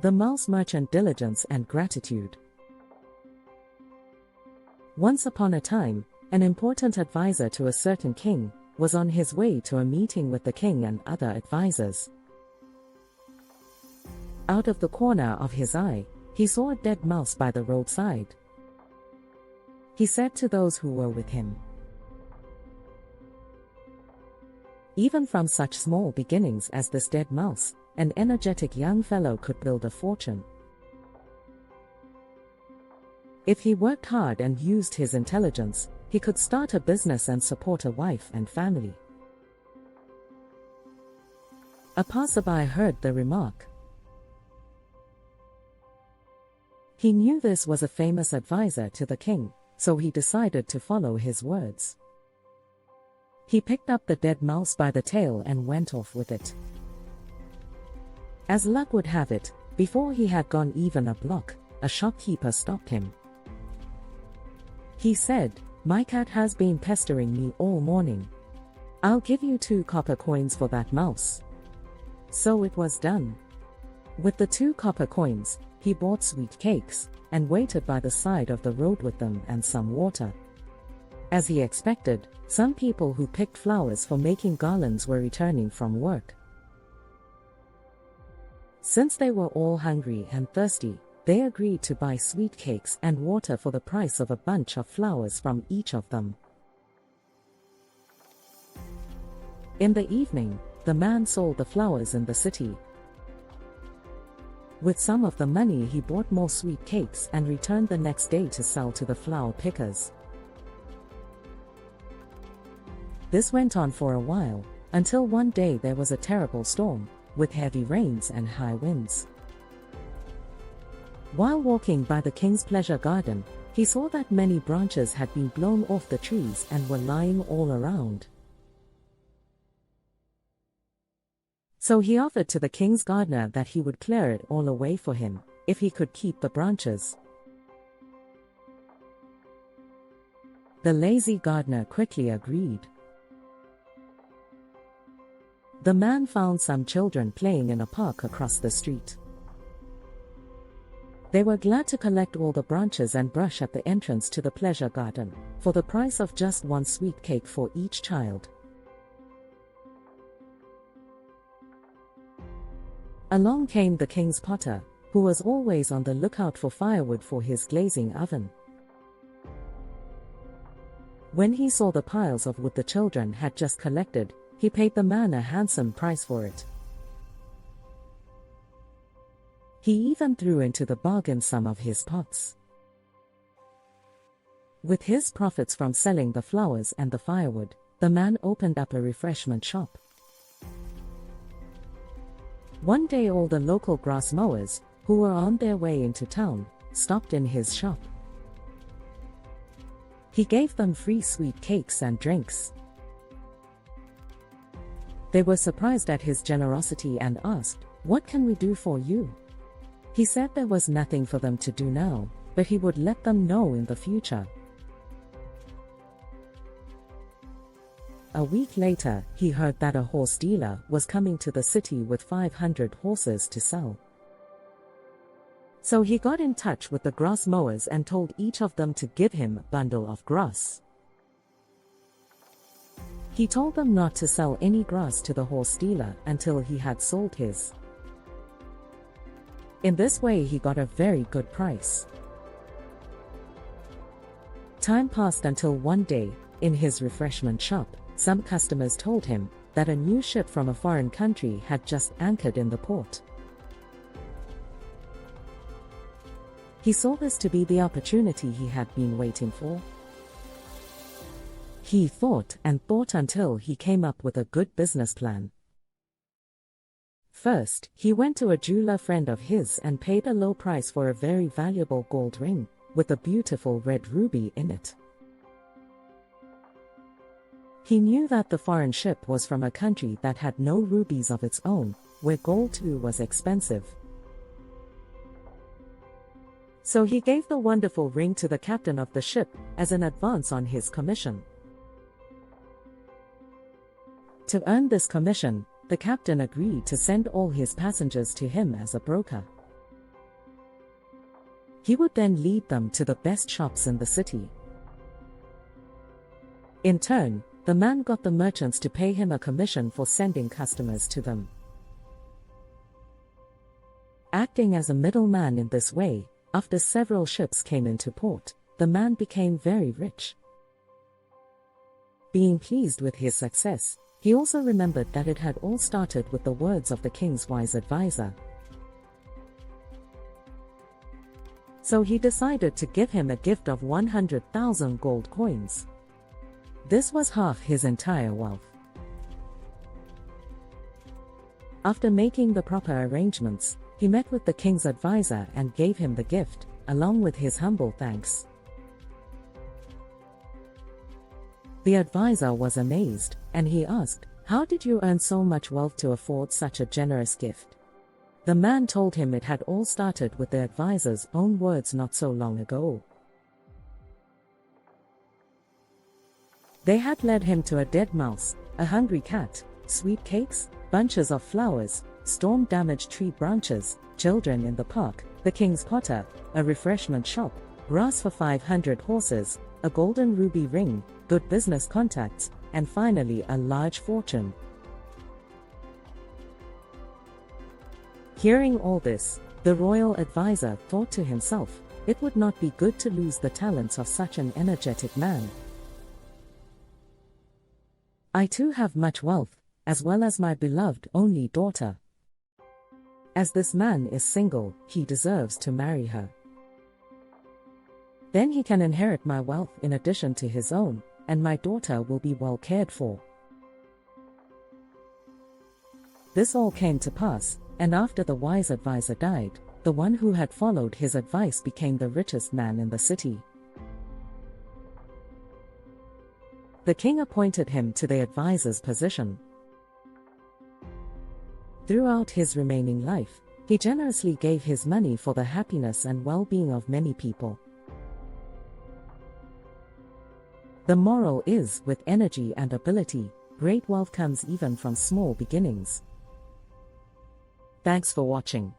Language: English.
The mouse merchant Diligence and Gratitude. Once upon a time, an important advisor to a certain king was on his way to a meeting with the king and other advisors. Out of the corner of his eye, he saw a dead mouse by the roadside. He said to those who were with him, "Even from such small beginnings as this dead mouse, an energetic young fellow could build a fortune. If he worked hard and used his intelligence, he could start a business and support a wife and family." A passerby heard the remark. He knew this was a famous advisor to the king, so he decided to follow his words. He picked up the dead mouse by the tail and went off with it. As luck would have it, before he had gone even a block, a shopkeeper stopped him. He said, "My cat has been pestering me all morning. I'll give you 2 copper coins for that mouse." So it was done. With the 2 copper coins, he bought sweet cakes, and waited by the side of the road with them and some water. As he expected, some people who picked flowers for making garlands were returning from work. Since they were all hungry and thirsty, they agreed to buy sweet cakes and water for the price of a bunch of flowers from each of them. In the evening, the man sold the flowers in the city. With some of the money he bought more sweet cakes and returned the next day to sell to the flower pickers. This went on for a while, until one day there was a terrible storm, with heavy rains and high winds. While walking by the king's pleasure garden, he saw that many branches had been blown off the trees and were lying all around. So he offered to the king's gardener that he would clear it all away for him, if he could keep the branches. The lazy gardener quickly agreed. The man found some children playing in a park across the street. They were glad to collect all the branches and brush at the entrance to the pleasure garden, for the price of just 1 sweet cake for each child. Along came the king's potter, who was always on the lookout for firewood for his glazing oven. When he saw the piles of wood the children had just collected, he paid the man a handsome price for it. He even threw into the bargain some of his pots. With his profits from selling the flowers and the firewood, the man opened up a refreshment shop. One day all the local grass mowers, who were on their way into town, stopped in his shop. He gave them free sweet cakes and drinks. They were surprised at his generosity and asked, "What can we do for you?" He said there was nothing for them to do now, but he would let them know in the future. A week later, he heard that a horse dealer was coming to the city with 500 horses to sell. So he got in touch with the grass mowers and told each of them to give him a bundle of grass. He told them not to sell any grass to the horse dealer until he had sold his. In this way he got a very good price. Time passed until one day, in his refreshment shop, some customers told him that a new ship from a foreign country had just anchored in the port. He saw this to be the opportunity he had been waiting for. He thought and thought until he came up with a good business plan. First, he went to a jeweler friend of his and paid a low price for a very valuable gold ring, with a beautiful red ruby in it. He knew that the foreign ship was from a country that had no rubies of its own, where gold too was expensive. So he gave the wonderful ring to the captain of the ship, as an advance on his commission. To earn this commission, the captain agreed to send all his passengers to him as a broker. He would then lead them to the best shops in the city. In turn, the man got the merchants to pay him a commission for sending customers to them. Acting as a middleman in this way, after several ships came into port, the man became very rich. Being pleased with his success, he also remembered that it had all started with the words of the king's wise advisor. So he decided to give him a gift of 100,000 gold coins. This was half his entire wealth. After making the proper arrangements, he met with the king's advisor and gave him the gift, along with his humble thanks. The advisor was amazed, and he asked, "How did you earn so much wealth to afford such a generous gift?" The man told him it had all started with the advisor's own words not so long ago. They had led him to a dead mouse, a hungry cat, sweet cakes, bunches of flowers, storm-damaged tree branches, children in the park, the king's potter, a refreshment shop, grass for 500 horses, a golden ruby ring, good business contacts, and finally a large fortune. Hearing all this, the royal advisor thought to himself, it would not be good to lose the talents of such an energetic man. I too have much wealth, as well as my beloved only daughter. As this man is single, he deserves to marry her. Then he can inherit my wealth in addition to his own, and my daughter will be well cared for. This all came to pass, and after the wise advisor died, the one who had followed his advice became the richest man in the city. The king appointed him to the advisor's position. Throughout his remaining life, he generously gave his money for the happiness and well-being of many people. The moral is, with energy and ability, great wealth comes even from small beginnings. Thanks for watching.